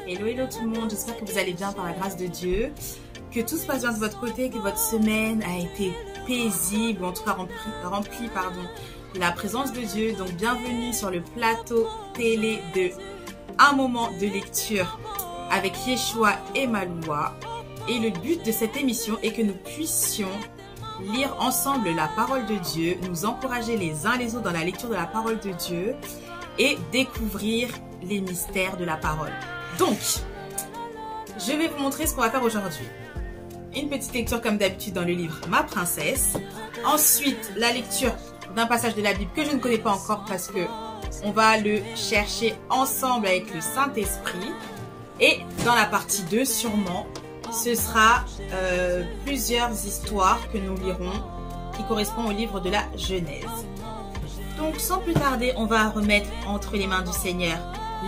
Hello, hello tout le monde, j'espère que vous allez bien par la grâce de Dieu, que tout se passe bien de votre côté, que votre semaine a été paisible, ou en tout cas remplie de la présence de Dieu. Donc bienvenue sur le plateau télé de Un moment de lecture avec Yeshua et Maloua. Et le but de cette émission est que nous puissions lire ensemble la parole de Dieu, nous encourager les uns les autres dans la lecture de la parole de Dieu et découvrir les mystères de la parole. Donc, je vais vous montrer ce qu'on va faire aujourd'hui. Une petite lecture comme d'habitude dans le livre Ma Princesse. Ensuite, la lecture d'un passage de la Bible que je ne connais pas encore parce que on va le chercher ensemble avec le Saint-Esprit. Et dans la partie 2, sûrement, ce sera plusieurs histoires que nous lirons qui correspondent au livre de la Genèse. Donc, sans plus tarder, on va remettre entre les mains du Seigneur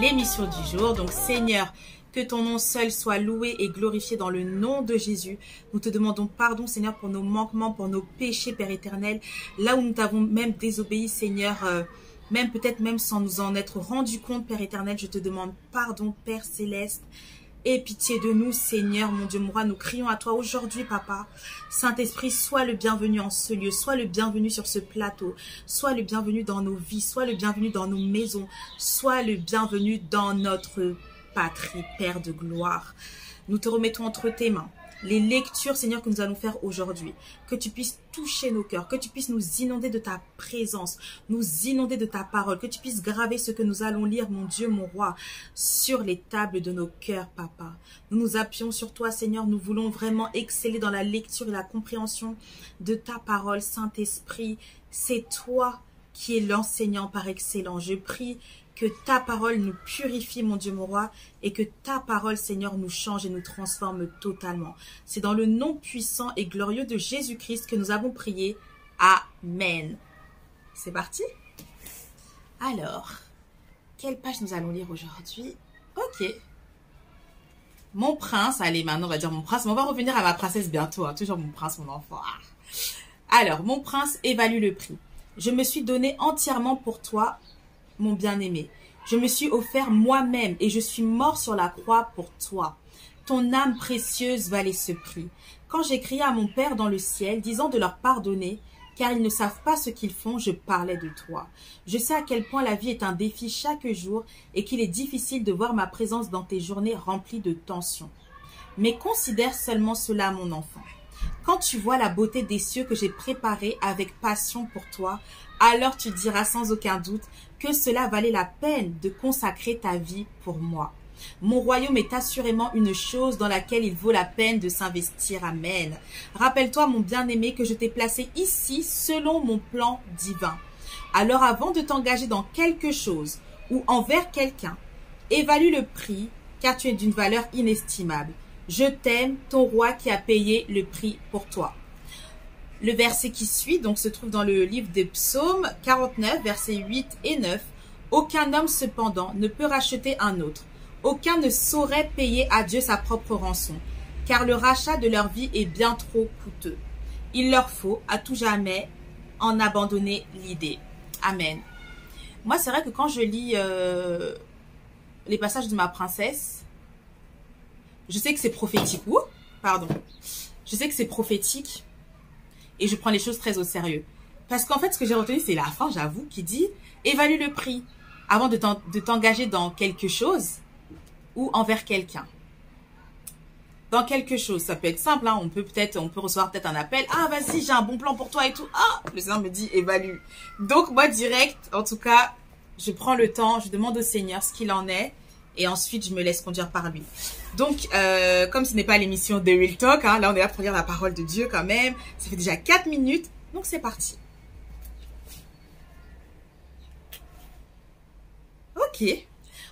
l'émission du jour. Donc, Seigneur, que ton nom seul soit loué et glorifié dans le nom de Jésus. Nous te demandons pardon, Seigneur, pour nos manquements, pour nos péchés, Père éternel. Là où nous t'avons même désobéi, Seigneur, même peut-être même sans nous en être rendu compte, Père éternel, je te demande pardon, Père céleste. Aie pitié de nous, Seigneur, mon Dieu, mon roi. Nous crions à toi aujourd'hui, Papa. Saint-Esprit, sois le bienvenu en ce lieu. Sois le bienvenu sur ce plateau. Sois le bienvenu dans nos vies. Sois le bienvenu dans nos maisons. Sois le bienvenu dans notre patrie, Père de gloire. Nous te remettons entre tes mains les lectures, Seigneur, que nous allons faire aujourd'hui. Que tu puisses toucher nos cœurs, que tu puisses nous inonder de ta présence, nous inonder de ta parole, que tu puisses graver ce que nous allons lire, mon Dieu, mon roi, sur les tables de nos cœurs, Papa. Nous nous appuyons sur toi, Seigneur. Nous voulons vraiment exceller dans la lecture et la compréhension de ta parole, Saint-Esprit. C'est toi qui es l'enseignant par excellence. Je prie que ta parole nous purifie, mon Dieu, mon roi, et que ta parole, Seigneur, nous change et nous transforme totalement. C'est dans le nom puissant et glorieux de Jésus-Christ que nous avons prié. Amen. C'est parti? Alors, quelle page nous allons lire aujourd'hui? Ok. Mon prince, allez, maintenant on va dire mon prince, mais on va revenir à ma princesse bientôt, hein, toujours mon prince, mon enfant. Alors, mon prince évalue le prix. Je me suis donné entièrement pour toi, mon bien-aimé. Je me suis offert moi-même et je suis mort sur la croix pour toi. Ton âme précieuse valait ce prix. Quand j'ai crié à mon Père dans le ciel, disant de leur pardonner, car ils ne savent pas ce qu'ils font, je parlais de toi. Je sais à quel point la vie est un défi chaque jour et qu'il est difficile de voir ma présence dans tes journées remplies de tensions. Mais considère seulement cela, mon enfant. Quand tu vois la beauté des cieux que j'ai préparés avec passion pour toi, alors tu diras sans aucun doute que cela valait la peine de consacrer ta vie pour moi. Mon royaume est assurément une chose dans laquelle il vaut la peine de s'investir. Amen. Rappelle-toi, mon bien-aimé, que je t'ai placé ici selon mon plan divin. Alors avant de t'engager dans quelque chose ou envers quelqu'un, évalue le prix, car tu es d'une valeur inestimable. Je t'aime, ton roi qui a payé le prix pour toi. Le verset qui suit donc se trouve dans le livre des Psaumes 49, versets 8 et 9. Aucun homme cependant ne peut racheter un autre. Aucun ne saurait payer à Dieu sa propre rançon, car le rachat de leur vie est bien trop coûteux. Il leur faut à tout jamais en abandonner l'idée. Amen. Moi, c'est vrai que quand je lis les passages de ma princesse, je sais que c'est prophétique. Ouh, pardon. Je sais que c'est prophétique. Et je prends les choses très au sérieux. Parce qu'en fait, ce que j'ai retenu, c'est la fin, j'avoue, qui dit « Évalue le prix avant de t'engager dans quelque chose ou envers quelqu'un. » Dans quelque chose, ça peut être simple, hein, on peut recevoir peut-être un appel. « Ah, vas-y, j'ai un bon plan pour toi et tout. » Ah, le Seigneur me dit « Évalue. » Donc, moi, direct, en tout cas, je prends le temps, je demande au Seigneur ce qu'il en est. Et ensuite, je me laisse conduire par lui. Donc, comme ce n'est pas l'émission de Real Talk, hein, là, on est là pour lire la parole de Dieu quand même. Ça fait déjà 4 minutes. Donc, c'est parti. Ok.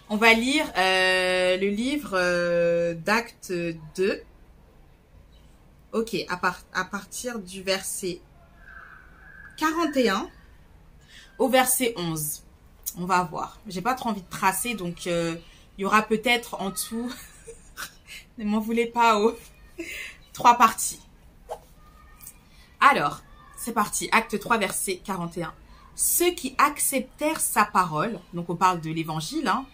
On va lire le livre d'Actes 2. Ok, à partir du verset 41 au verset 11. On va voir. J'ai pas trop envie de tracer, donc... il y aura peut-être en tout, ne m'en voulez pas, 3 parties. Alors, c'est parti. Acte 3, verset 41. Ceux qui acceptèrent sa parole, donc on parle de l'évangile, hein,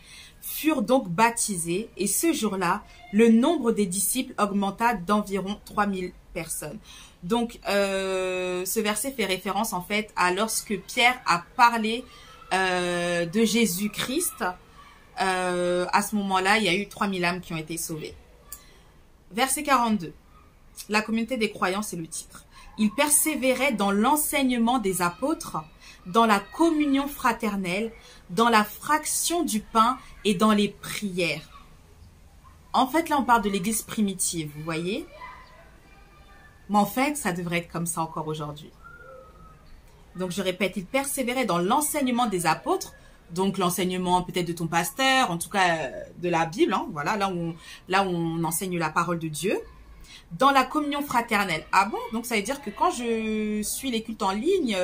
furent donc baptisés et ce jour-là, le nombre des disciples augmenta d'environ 3000 personnes. Donc, ce verset fait référence en fait à lorsque Pierre a parlé de Jésus-Christ. À ce moment-là, il y a eu 3000 âmes qui ont été sauvées. Verset 42. La communauté des croyants, c'est le titre. Ils persévéraient dans l'enseignement des apôtres, dans la communion fraternelle, dans la fraction du pain et dans les prières. En fait, là, on parle de l'église primitive, vous voyez? Mais en fait, ça devrait être comme ça encore aujourd'hui. Donc, je répète, ils persévéraient dans l'enseignement des apôtres, donc l'enseignement peut-être de ton pasteur, en tout cas de la Bible, hein, voilà, là où on enseigne la parole de Dieu. Dans la communion fraternelle. Ah bon? Donc, ça veut dire que quand je suis les cultes en ligne,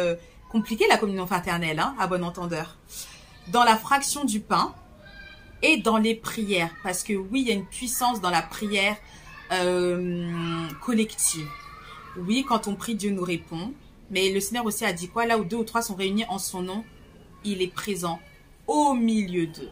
compliqué la communion fraternelle, hein, à bon entendeur. Dans la fraction du pain et dans les prières. Parce que oui, il y a une puissance dans la prière collective. Oui, quand on prie, Dieu nous répond. Mais le Seigneur aussi a dit quoi? Là où 2 ou 3 sont réunis en son nom, il est présent au milieu d'eux.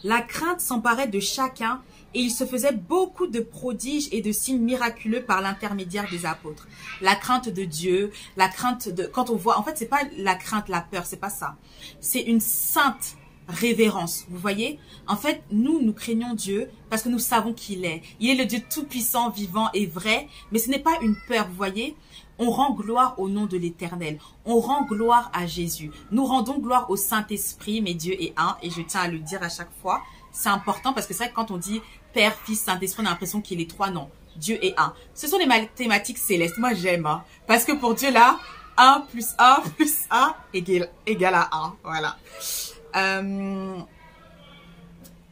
La crainte s'emparait de chacun et il se faisait beaucoup de prodiges et de signes miraculeux par l'intermédiaire des apôtres. La crainte de Dieu, la crainte de... Quand on voit... En fait, c'est pas la crainte, la peur, c'est pas ça. C'est une sainte révérence, vous voyez? En fait, nous craignons Dieu parce que nous savons qu'il est. Il est le Dieu tout-puissant, vivant et vrai, mais ce n'est pas une peur, vous voyez? On rend gloire au nom de l'Éternel. On rend gloire à Jésus. Nous rendons gloire au Saint-Esprit, mais Dieu est un. Et je tiens à le dire à chaque fois. C'est important parce que c'est vrai que quand on dit Père, Fils, Saint-Esprit, on a l'impression qu'il est 3. Non, Dieu est un. Ce sont les mathématiques célestes. Moi, j'aime. Hein, parce que pour Dieu, là, 1 plus 1 plus 1 égale à 1. Voilà.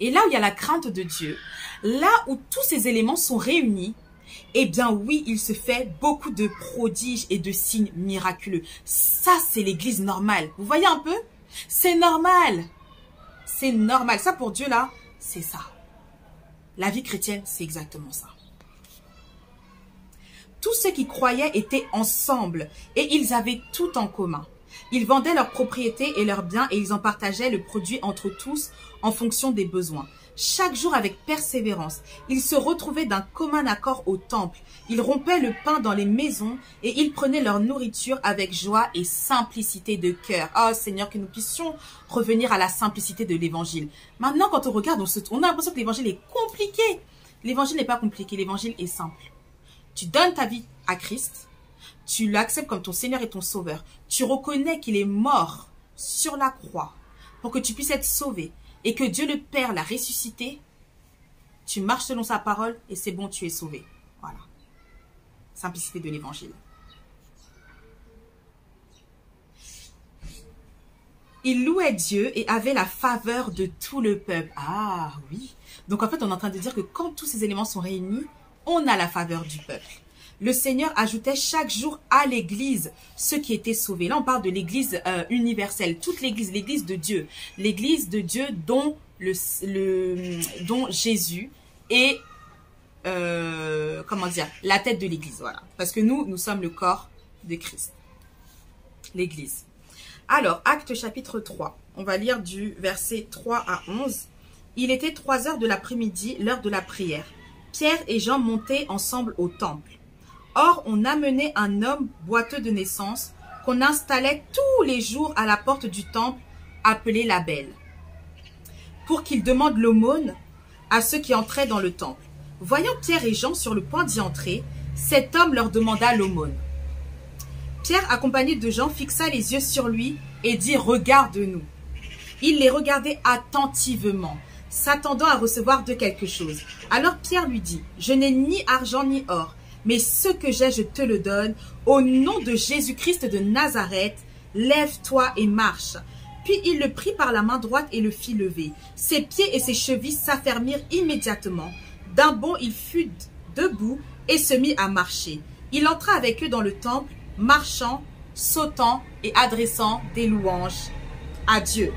Et là où il y a la crainte de Dieu, là où tous ces éléments sont réunis, eh bien oui, il se fait beaucoup de prodiges et de signes miraculeux. Ça, c'est l'église normale. Vous voyez un peu? C'est normal. C'est normal. Ça, pour Dieu, là, c'est ça. La vie chrétienne, c'est exactement ça. Tous ceux qui croyaient étaient ensemble et ils avaient tout en commun. Ils vendaient leurs propriétés et leurs biens et ils en partageaient le produit entre tous en fonction des besoins. Chaque jour avec persévérance, ils se retrouvaient d'un commun accord au temple. Ils rompaient le pain dans les maisons et ils prenaient leur nourriture avec joie et simplicité de cœur. Oh Seigneur, que nous puissions revenir à la simplicité de l'évangile. Maintenant, quand on regarde, on a l'impression que l'évangile est compliqué. L'évangile n'est pas compliqué, l'évangile est simple. Tu donnes ta vie à Christ, tu l'acceptes comme ton Seigneur et ton Sauveur. Tu reconnais qu'il est mort sur la croix pour que tu puisses être sauvé. Et que Dieu le Père l'a ressuscité, tu marches selon sa parole et c'est bon, tu es sauvé. Voilà. Simplicité de l'évangile. Il louait Dieu et avait la faveur de tout le peuple. Ah oui. Donc en fait, on est en train de dire que quand tous ces éléments sont réunis, on a la faveur du peuple. Le Seigneur ajoutait chaque jour à l'église ceux qui étaient sauvés. Là, on parle de l'église universelle, toute l'église, l'église de Dieu. L'église de Dieu dont Jésus est, comment dire, la tête de l'église. Voilà. Parce que nous sommes le corps de Christ. L'église. Alors, Actes chapitre 3. On va lire du verset 3 à 11. Il était 3 heures de l'après-midi, l'heure de la prière. Pierre et Jean montaient ensemble au temple. Or, on amenait un homme boiteux de naissance qu'on installait tous les jours à la porte du temple, appelé la Belle, pour qu'il demande l'aumône à ceux qui entraient dans le temple. Voyant Pierre et Jean sur le point d'y entrer, cet homme leur demanda l'aumône. Pierre, accompagné de Jean, fixa les yeux sur lui et dit « Regarde-nous ». Il les regardait attentivement, s'attendant à recevoir de quelque chose. Alors Pierre lui dit « Je n'ai ni argent ni or, mais ce que j'ai, je te le donne. Au nom de Jésus-Christ de Nazareth, lève-toi et marche. » Puis il le prit par la main droite et le fit lever. Ses pieds et ses chevilles s'affermirent immédiatement. D'un bond, il fut debout et se mit à marcher. Il entra avec eux dans le temple, marchant, sautant et adressant des louanges à Dieu.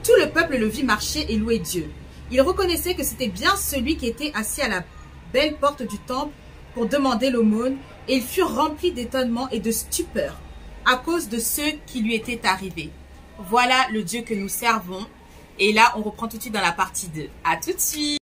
Tout le peuple le vit marcher et louer Dieu. Il reconnaissait que c'était bien celui qui était assis à la belle porte du temple pour demander l'aumône, et ils furent remplis d'étonnement et de stupeur à cause de ce qui lui était arrivé. Voilà le Dieu que nous servons, Et là, on reprend tout de suite dans la partie 2. À tout de suite.